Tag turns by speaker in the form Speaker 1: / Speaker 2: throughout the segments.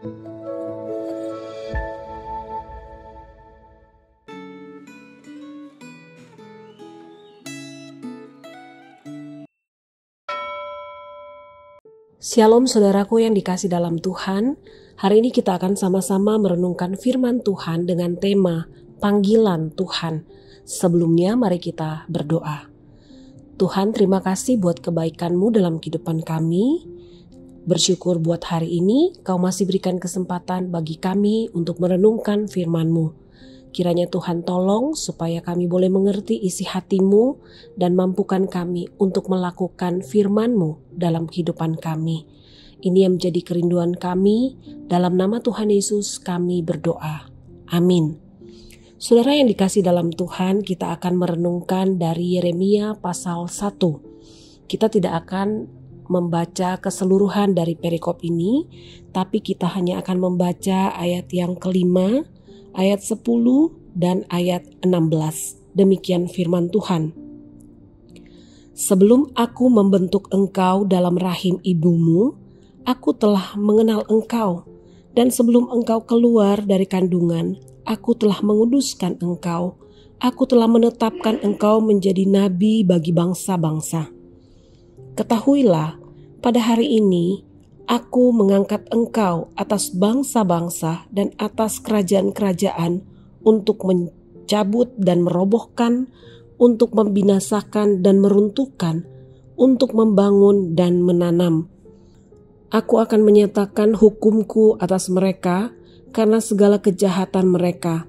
Speaker 1: Shalom saudaraku yang dikasih dalam Tuhan. Hari ini kita akan sama-sama merenungkan firman Tuhan dengan tema panggilan Tuhan. Sebelumnya mari kita berdoa. Tuhan, terima kasih buat kebaikan-Mu dalam kehidupan kami. Bersyukur buat hari ini Kau masih berikan kesempatan bagi kami untuk merenungkan firman-Mu. Kiranya Tuhan tolong supaya kami boleh mengerti isi hati-Mu dan mampukan kami untuk melakukan firman-Mu dalam kehidupan kami. Ini yang menjadi kerinduan kami. Dalam nama Tuhan Yesus kami berdoa. Amin. Saudara yang dikasih dalam Tuhan, kita akan merenungkan dari Yeremia pasal 1. Kita tidak akan membaca keseluruhan dari perikop ini, tapi kita hanya akan membaca ayat yang kelima, ayat 10 dan ayat 16. Demikian firman Tuhan. Sebelum aku membentuk engkau dalam rahim ibumu, aku telah mengenal engkau. Dan sebelum engkau keluar dari kandungan, aku telah menguduskan engkau. Aku telah menetapkan engkau menjadi nabi bagi bangsa-bangsa. Ketahuilah, pada hari ini, Aku mengangkat engkau atas bangsa-bangsa dan atas kerajaan-kerajaan untuk mencabut dan merobohkan, untuk membinasakan dan meruntuhkan, untuk membangun dan menanam. Aku akan menyatakan hukumku atas mereka karena segala kejahatan mereka.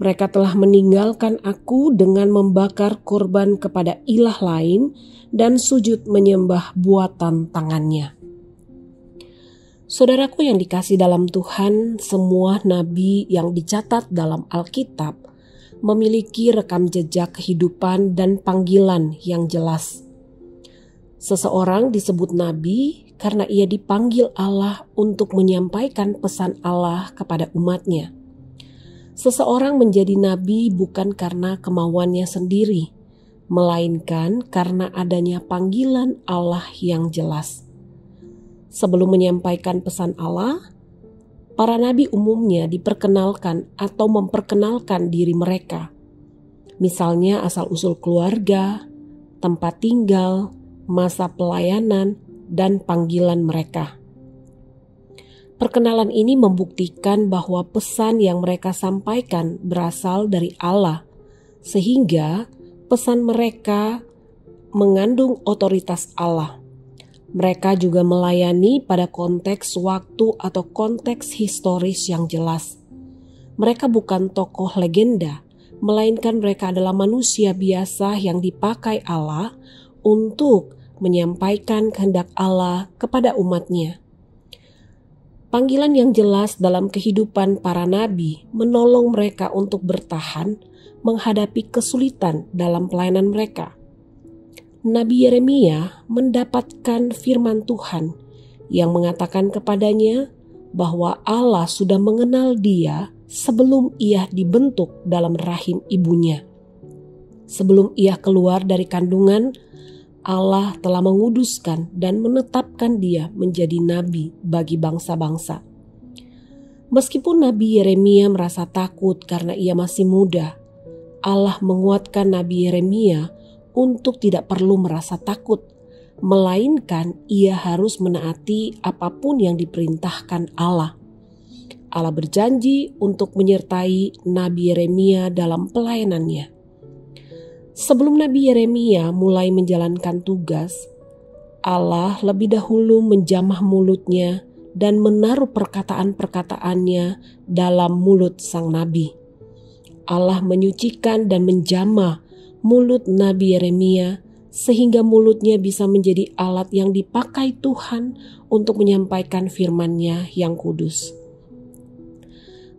Speaker 1: Mereka telah meninggalkan aku dengan membakar korban kepada ilah lain dan sujud menyembah buatan tangannya. Saudaraku yang dikasih dalam Tuhan, semua nabi yang dicatat dalam Alkitab memiliki rekam jejak kehidupan dan panggilan yang jelas. Seseorang disebut nabi karena ia dipanggil Allah untuk menyampaikan pesan Allah kepada umatnya. Seseorang menjadi nabi bukan karena kemauannya sendiri, melainkan karena adanya panggilan Allah yang jelas. Sebelum menyampaikan pesan Allah, para nabi umumnya diperkenalkan atau memperkenalkan diri mereka. Misalnya asal-usul keluarga, tempat tinggal, masa pelayanan, dan panggilan mereka. Perkenalan ini membuktikan bahwa pesan yang mereka sampaikan berasal dari Allah, sehingga pesan mereka mengandung otoritas Allah. Mereka juga melayani pada konteks waktu atau konteks historis yang jelas. Mereka bukan tokoh legenda, melainkan mereka adalah manusia biasa yang dipakai Allah untuk menyampaikan kehendak Allah kepada umatnya. Panggilan yang jelas dalam kehidupan para nabi menolong mereka untuk bertahan menghadapi kesulitan dalam pelayanan mereka. Nabi Yeremia mendapatkan firman Tuhan yang mengatakan kepadanya bahwa Allah sudah mengenal dia sebelum ia dibentuk dalam rahim ibunya. Sebelum ia keluar dari kandungan, Allah telah menguduskan dan menetapkan dia menjadi nabi bagi bangsa-bangsa. Meskipun Nabi Yeremia merasa takut karena ia masih muda, Allah menguatkan Nabi Yeremia untuk tidak perlu merasa takut, melainkan ia harus menaati apapun yang diperintahkan Allah. Allah berjanji untuk menyertai Nabi Yeremia dalam pelayanannya. Sebelum Nabi Yeremia mulai menjalankan tugas, Allah lebih dahulu menjamah mulutnya dan menaruh perkataan-perkataannya dalam mulut sang nabi. Allah menyucikan dan menjamah mulut Nabi Yeremia sehingga mulutnya bisa menjadi alat yang dipakai Tuhan untuk menyampaikan firman-Nya yang kudus.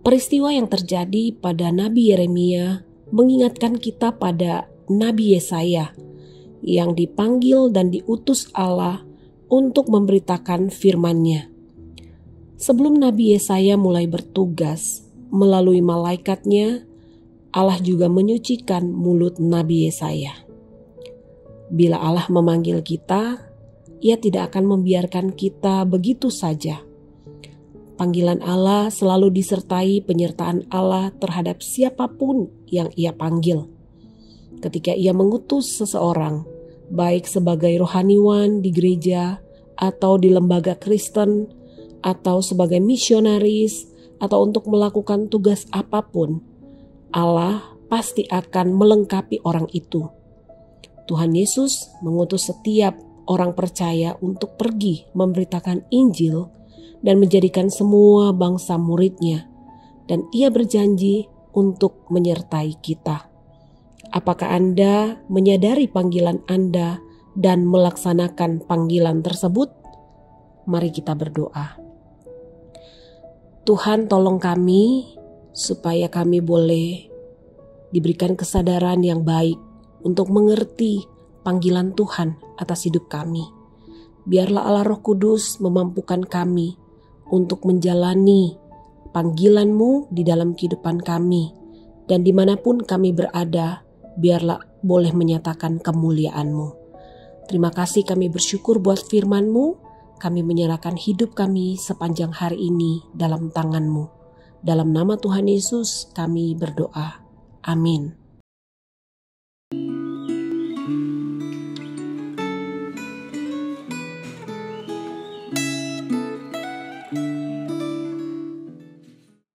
Speaker 1: Peristiwa yang terjadi pada Nabi Yeremia mengingatkan kita pada Nabi Yesaya yang dipanggil dan diutus Allah untuk memberitakan firman-Nya. Sebelum Nabi Yesaya mulai bertugas melalui malaikatnya, Allah juga menyucikan mulut Nabi Yesaya. Bila Allah memanggil kita, Ia tidak akan membiarkan kita begitu saja. Panggilan Allah selalu disertai penyertaan Allah terhadap siapapun yang Ia panggil. Ketika Ia mengutus seseorang, baik sebagai rohaniwan di gereja atau di lembaga Kristen, atau sebagai misionaris, atau untuk melakukan tugas apapun, Allah pasti akan melengkapi orang itu. Tuhan Yesus mengutus setiap orang percaya untuk pergi memberitakan Injil dan menjadikan semua bangsa muridnya, dan Ia berjanji untuk menyertai kita. Apakah Anda menyadari panggilan Anda dan melaksanakan panggilan tersebut? Mari kita berdoa. Tuhan, tolong kami supaya kami boleh diberikan kesadaran yang baik untuk mengerti panggilan Tuhan atas hidup kami. Biarlah Allah Roh Kudus memampukan kami untuk menjalani panggilan-Mu di dalam kehidupan kami, dan dimanapun kami berada, biarlah boleh menyatakan kemuliaan-Mu. Terima kasih, kami bersyukur buat firman-Mu. Kami menyerahkan hidup kami sepanjang hari ini dalam tangan-Mu. Dalam nama Tuhan Yesus kami berdoa. Amin.